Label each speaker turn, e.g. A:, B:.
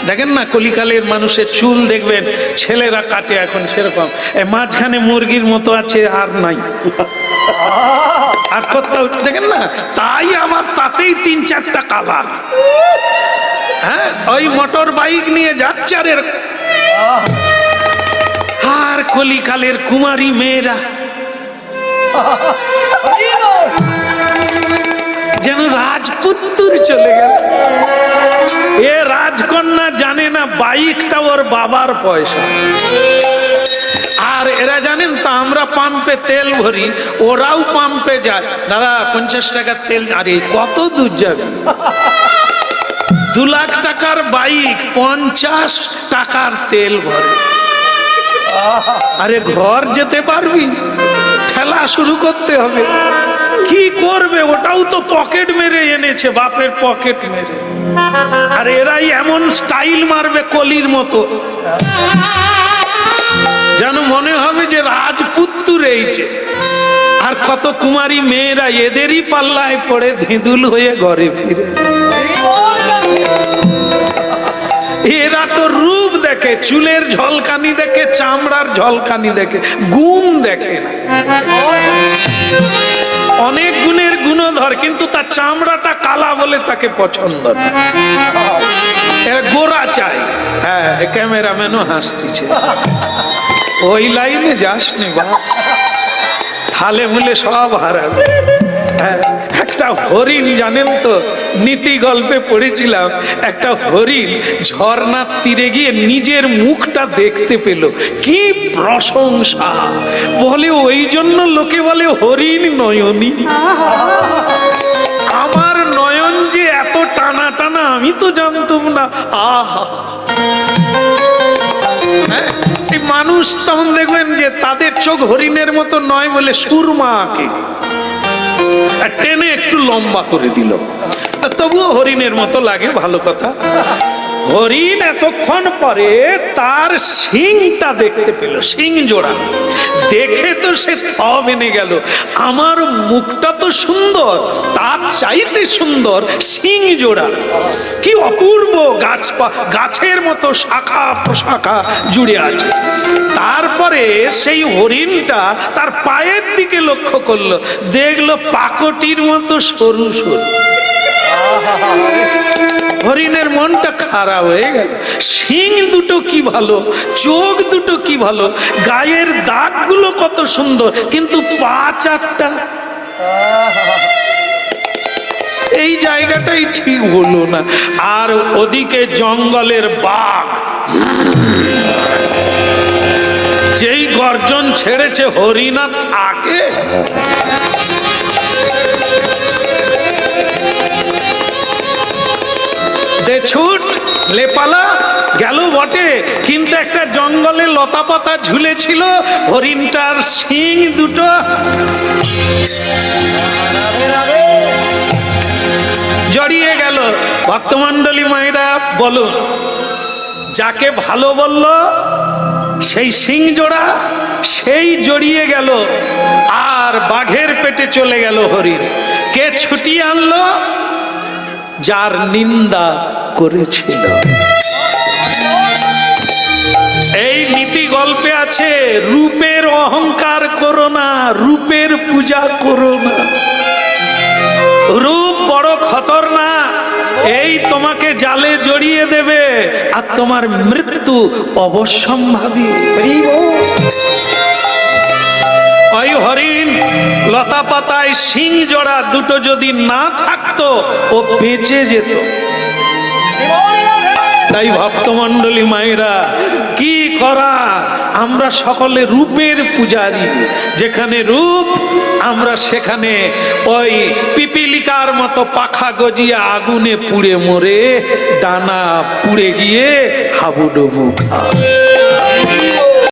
A: দেখেন না কলিকালের মানুষের চুল দেখবেন ছেলেরা কাটে এখন সেরকম, মাঝখানে মুরগির মতো আছে আর নাই, আর কোথাও দেখেন না। তাই আমার তাতেই 3-4টা কালার। হ্যাঁ, ওই মোটর বাইক নিয়ে যাচ্ছে আর কলিকালের কুমারী মেয়েরা যেন রাজপুত্তুর চলে গেল। এ রাজকন্যা জানে না বাইকটা ওর বাবার পয়সা। আর এরা জানেন তো আমরা পাম্পে তেল ভরি, ওরাও পাম্পে যায়, দাদা 50 টাকার তেল। আরে কত দূর যাবে? 2 লাখ টাকার বাইক 50 টাকার তেল ভরে। আরে ঘর যেতে পারবি? ঠেলা শুরু করতে হবে। কি করবে? ওটাও তো পকেট মেরে এনেছে, বাপের পকেট মেরে। আর এরাই এমন স্টাইল মারবে কলির মতো, যেন মনে হবে যে রাজপুত্র রয়েছে। আর কত কুমারী মেয়েরা এদেরই পাল্লায় পড়ে ধিঁদুল হয়ে ঘরে ফিরে। এরা তো রূপ দেখে, চুলের ঝলকানি দেখে, চামড়ার ঝলকানি দেখে, গুণ দেখে না। অনেক গুণের গুণধর, কিন্তু তার চামড়াটা কালা বলে তাকে পছন্দ না। এরা গোরা চাই। হ্যাঁ, ক্যামেরাম্যানও হাসতেছে। ওই লাইনে যাসনি বাপ, হালে মুলে সব হারাবে। একটা হরিণ, জানেন তো নীতি গল্পে পড়েছিলাম, একটা হরিণ ঝর্ণার তীরে গিয়ে নিজের মুখটা দেখতে পেল। কি প্রশংসা! বলে ওই জন্য লোকে বলে হরিণ নয়নী। আমার নয়ন যে এত টানা টানা আমি তো জানতাম না। আহা, এই মানুষ তখন দেখবেন যে তাদের চোখ হরিণের মতো নয় বলে সুরমাকে টেনে একটু লম্বা করে দিল, তবুও হরিণের মতো লাগে। ভালো কথা। হরিণ এতক্ষণ পরে তার শিংটা দেখতে পেল, শিং জোড়া দেখে তো সে থ বেনে গেল। আমার মুখটা তো সুন্দর, তার চাইতে সুন্দর শিং জোড়া। কি অপূর্ব! গাছের মতো শাখা প্রশাখা জুড়ে আছে। তারপরে সেই হরিণটা তার পায়ের দিকে লক্ষ্য করলো, দেখলো পাকটির মতো সরু সরু। হরিণের মনটা খারাপ হয়ে গেল। শিং দুটো কি ভালো, চোখ দুটো কি ভালো, গায়ের দাগগুলো কত সুন্দর, কিন্তু পা 4টা। এই জায়গাটাই ঠিক হলো না। আর ওদিকে জঙ্গলের বাঘ যেই গর্জন ছেড়েছে, হরিণা থাকে। ছুট লেপালা গেল বটে, কিন্তু একটা জঙ্গলে লতা পাতা ঝুলেছিল, হরিণটার শিং দুটো জড়িয়ে গেল। ভক্তমণ্ডলী মায়েরা বলো, যাকে ভালো বলল সেই শিং জোড়া, সেই জড়িয়ে গেল আর বাঘের পেটে চলে গেল হরিণ। কে ছুটিয়ে আনলো? যার নিন্দা করেছিল। এই নীতি গল্পে আছে, রূপের অহংকার করো না, রূপের পূজা করো না। রূপ বড় খতরনাক, এই তোমাকে জালে জড়িয়ে দেবে আর তোমার মৃত্যু অবশ্যম্ভাবী। ওই হরিণ লতা পাতায় শিং জোড়া দুটো যদি না থাকতো, ও বেঁচে যেত। তাই ভক্তমণ্ডলী মায়েরা, কি করা, আমরা সকলে রূপের পূজারী। যেখানে রূপ, আমরা সেখানে ওই পিপিলিকার মতো পাখা গজিয়ে আগুনে পুড়ে মরে, ডানা পুড়ে গিয়ে হাবুডুবু খা।